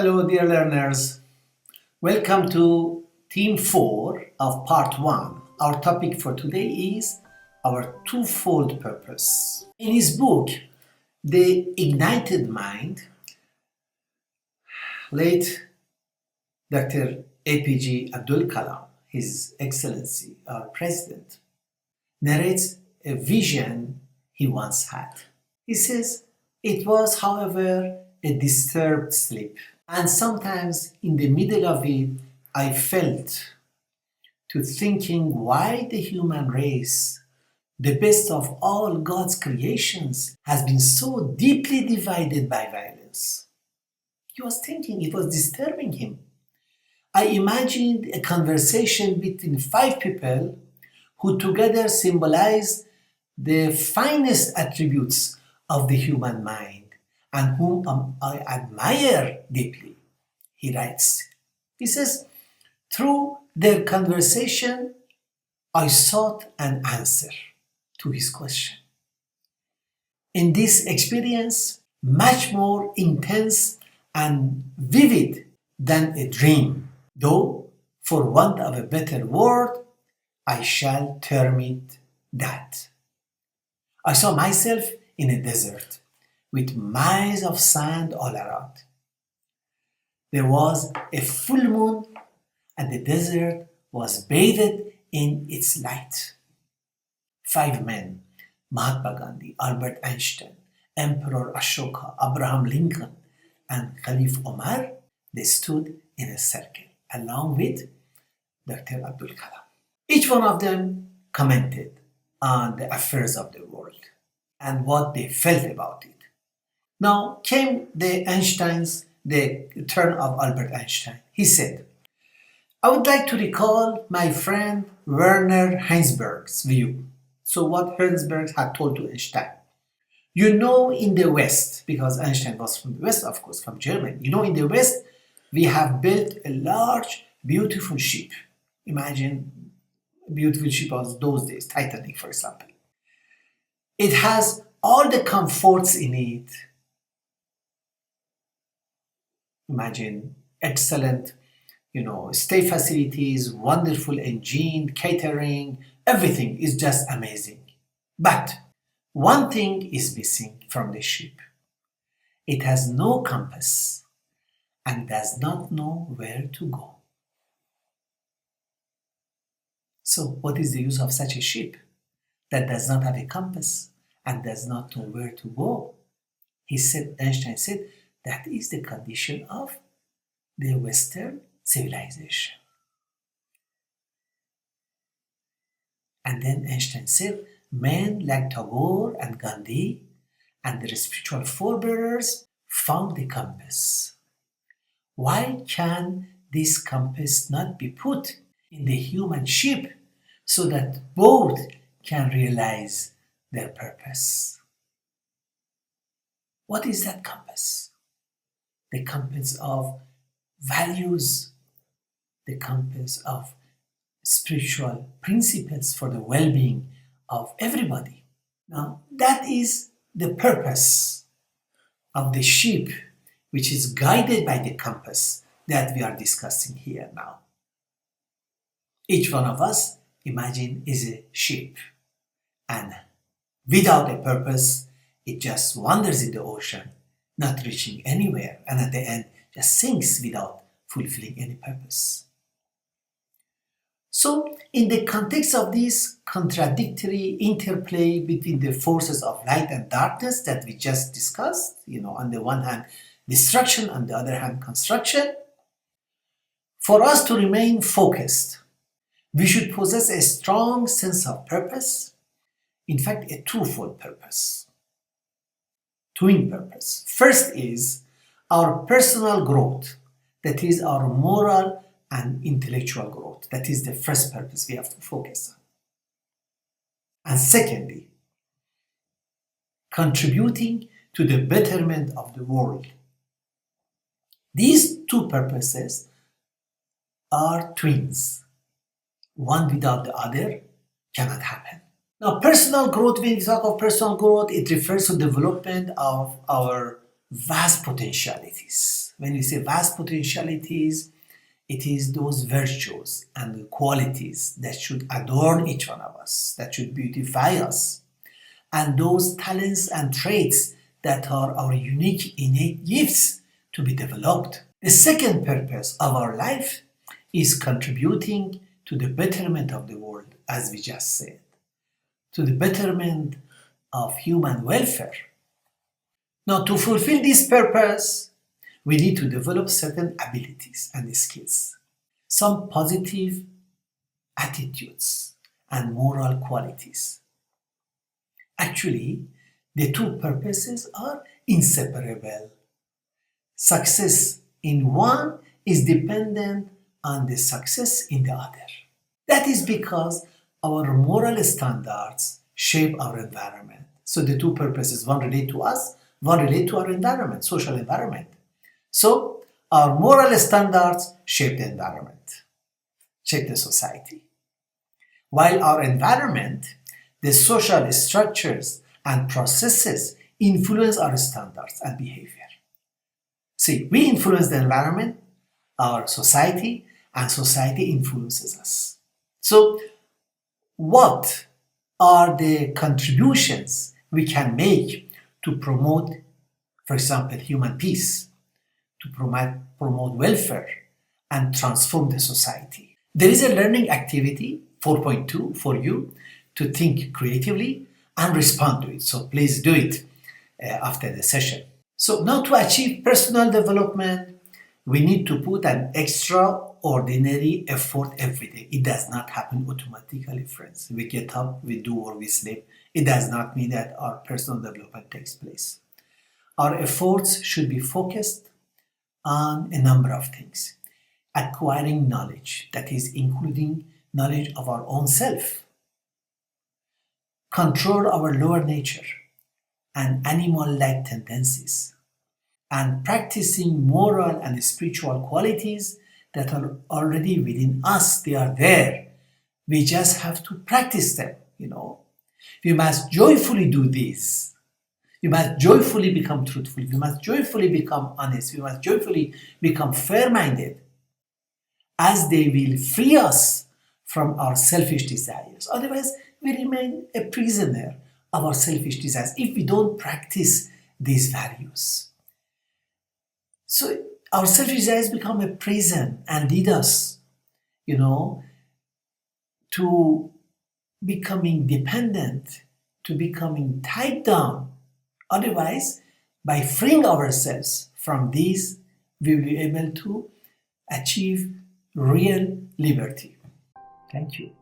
Hello, dear learners. Welcome to Team 4 of Part 1. Our topic for today is our twofold purpose. In his book, The Ignited Mind, late Dr. APG Abdul Kalam, His Excellency, our President, narrates a vision he once had. He says, it was, however, a disturbed sleep. And sometimes in the middle of it, I felt to thinking why the human race, the best of all God's creations, has been so deeply divided by violence. He was thinking, it was disturbing him. I imagined a conversation between 5 people who together symbolize the finest attributes of the human mind, and whom I admire deeply. He writes, he says, through their conversation, I sought an answer to his question. In this experience, much more intense and vivid than a dream, though, for want of a better word, I shall term it that. I saw myself in a desert, with miles of sand all around. There was a full moon, and the desert was bathed in its light. 5 men, Mahatma Gandhi, Albert Einstein, Emperor Ashoka, Abraham Lincoln, and Khalif Omar, they stood in a circle, along with Dr. Abdul Kalam. Each one of them commented on the affairs of the world and what they felt about it. Now came the turn of Albert Einstein. He said, I would like to recall my friend Werner Heisenberg's view. So what Heisenberg had told to Einstein. You know, in the West, because Einstein was from the West, of course, from Germany. You know, in the West, we have built a large, beautiful ship. Imagine a beautiful ship of those days, Titanic, for example. It has all the comforts in it. Imagine excellent, stay facilities, wonderful engine, catering, everything is just amazing. But one thing is missing from the ship. It has no compass and does not know where to go. So what is the use of such a ship that does not have a compass and does not know where to go? Einstein said, that is the condition of the Western civilization. And then Einstein said, men like Tagore and Gandhi and their spiritual forebears found the compass. Why can this compass not be put in the human ship so that both can realize their purpose? What is that compass? The compass of values, the compass of spiritual principles for the well-being of everybody. Now, that is the purpose of the ship, which is guided by the compass that we are discussing here now. Each one of us, imagine, is a ship, and without a purpose, it just wanders in the ocean, not reaching anywhere, and at the end just sinks without fulfilling any purpose. So, in the context of this contradictory interplay between the forces of light and darkness that we just discussed, on the one hand destruction, on the other hand construction, for us to remain focused, we should possess a strong sense of purpose, in fact a twofold purpose. Twin purpose. First is our personal growth, that is our moral and intellectual growth. That is the first purpose we have to focus on. And secondly, contributing to the betterment of the world. These two purposes are twins. One without the other cannot happen. Now, personal growth, when we talk of personal growth, it refers to development of our vast potentialities. When we say vast potentialities, it is those virtues and the qualities that should adorn each one of us, that should beautify us, and those talents and traits that are our unique innate gifts to be developed. The second purpose of our life is contributing to the betterment of the world, as we just said, to the betterment of human welfare. Now, to fulfill this purpose, we need to develop certain abilities and skills, some positive attitudes and moral qualities. Actually, the two purposes are inseparable. Success in one is dependent on the success in the other. That is because our moral standards shape our environment. So the two purposes, one relate to us, one relate to our environment, social environment. So our moral standards shape the environment, shape the society. While our environment, the social structures and processes influence our standards and behavior. See, we influence the environment, our society, and society influences us. So, what are the contributions we can make to promote, for example, human peace, to promote welfare, and transform the society? There is a learning activity, 4.2, for you to think creatively and respond to it. So please do it after the session. So now, to achieve personal development, we need to put an extraordinary effort every day. It does not happen automatically, friends. We get up, we do, or we sleep. It does not mean that our personal development takes place. Our efforts should be focused on a number of things. Acquiring knowledge, that is, including knowledge of our own self. Control our lower nature and animal-like tendencies, and practicing moral and spiritual qualities that are already within us. They are there. We just have to practice them, We must joyfully do this. We must joyfully become truthful. We must joyfully become honest. We must joyfully become fair-minded, as they will free us from our selfish desires. Otherwise, we remain a prisoner of our selfish desires if we don't practice these values. So our selfish desires become a prison and lead us, to becoming dependent, to becoming tied down. Otherwise, by freeing ourselves from these, we will be able to achieve real liberty. Thank you.